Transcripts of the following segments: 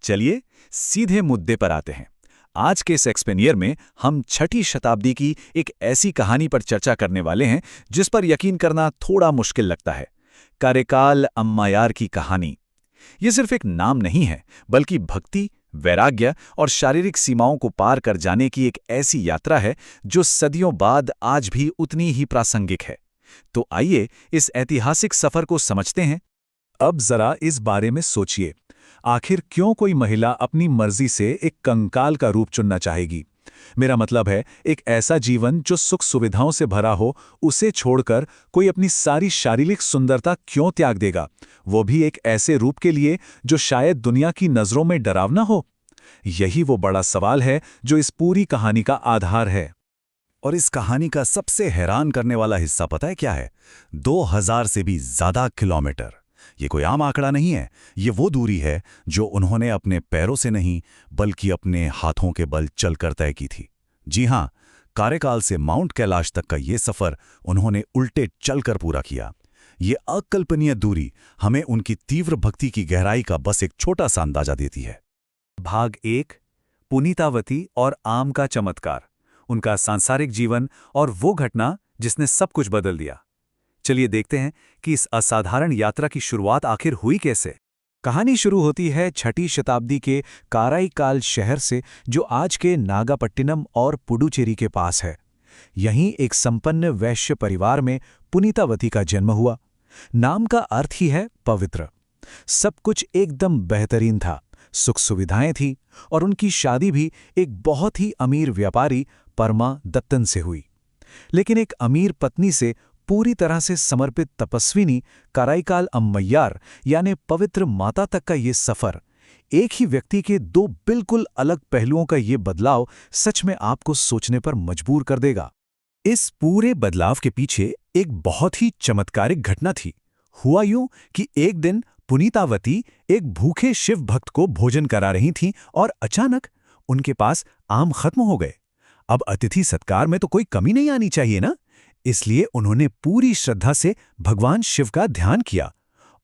चलिए सीधे मुद्दे पर आते हैं। आज के इस एक्सप्लेनियर में हम 6ठी शताब्दी की एक ऐसी कहानी पर चर्चा करने वाले हैं जिस पर यकीन करना थोड़ा मुश्किल लगता है। कारेकाल अम्मायार की कहानी। ये सिर्फ एक नाम नहीं है, बल्कि भक्ति, वैराग्य और शारीरिक सीमाओं को पार कर जाने की एक ऐसी यात्रा है जो सदियों बाद आज भी उतनी ही प्रासंगिक है। तो आइए इस ऐतिहासिक सफर को समझते हैं। अब जरा इस बारे में सोचिए, आखिर क्यों कोई महिला अपनी मर्जी से एक कंकाल का रूप चुनना चाहेगी? मेरा मतलब है, एक ऐसा जीवन जो सुख सुविधाओं से भरा हो, उसे छोड़कर कोई अपनी सारी शारीरिक सुंदरता क्यों त्याग देगा, वो भी एक ऐसे रूप के लिए जो शायद दुनिया की नजरों में डरावना हो? यही वो बड़ा सवाल है जो इस पूरी कहानी का आधार है। और इस कहानी का सबसे हैरान करने वाला हिस्सा पता है क्या है? 2000 से भी ज्यादा किलोमीटर। ये कोई आम आंकड़ा नहीं है। ये वो दूरी है जो उन्होंने अपने पैरों से नहीं, बल्कि अपने हाथों के बल चलकर तय की थी। जी हां, कारेकाल से माउंट कैलाश तक का ये सफर उन्होंने उल्टे चलकर पूरा किया। ये अकल्पनीय दूरी हमें उनकी तीव्र भक्ति की गहराई का बस एक छोटा सा अंदाजा देती है। भाग 1, पुनीतावती और आम का चमत्कार, उनका सांसारिक जीवन और वो घटना जिसने सब कुछ बदल दिया। चलिए देखते हैं कि इस असाधारण यात्रा की शुरुआत आखिर हुई कैसे। कहानी शुरू होती है 6ठी शताब्दी के काराईकाल शहर से, जो आज के नागापट्टिनम और पुडुचेरी के पास है। यहीं एक संपन्न वैश्य परिवार में पुनीतावती का जन्म हुआ। नाम का अर्थ ही है पवित्र। सब कुछ एकदम बेहतरीन था, सुख सुविधाएं थी और उनकी शादी भी एक बहुत ही अमीर व्यापारी परमा दत्तन से हुई। लेकिन एक अमीर पत्नी से पूरी तरह से समर्पित तपस्विनी काराईकाल अम्मैयार यानी पवित्र माता तक का ये सफर, एक ही व्यक्ति के दो बिल्कुल अलग पहलुओं का ये बदलाव सच में आपको सोचने पर मजबूर कर देगा। इस पूरे बदलाव के पीछे एक बहुत ही चमत्कारिक घटना थी। हुआ यूं कि एक दिन पुनीतावती एक भूखे शिव भक्त को भोजन करा रही थीं और अचानक उनके पास आम खत्म हो गए। अब अतिथि सत्कार में तो कोई कमी नहीं आनी चाहिए ना, इसलिए उन्होंने पूरी श्रद्धा से भगवान शिव का ध्यान किया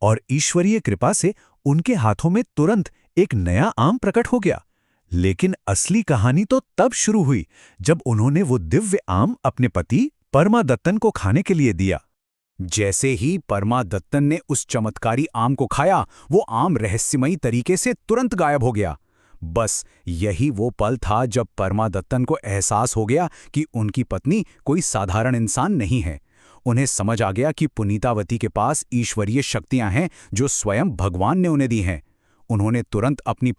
और ईश्वरीय कृपा से उनके हाथों में तुरंत एक नया आम प्रकट हो गया। लेकिन असली कहानी तो तब शुरू हुई जब उन्होंने वो दिव्य आम अपने पति परमा दत्तन को खाने के लिए दिया। जैसे ही परमा दत्तन ने उस चमत्कारी आम को खाया, वो आम रहस्यमयी तरीके से तुरंत गायब हो गया। बस यही वो पल था जब परमा दत्तन को एहसास हो गया कि उनकी पत्नी कोई साधारण इंसान नहीं है। उन्हें समझ आ गया कि पुनीतावती के पास ईश्वरीय शक्तियां हैं जो स्वयं भगवान ने उन्हें दी हैं। उन्होंने तुरंत अपनी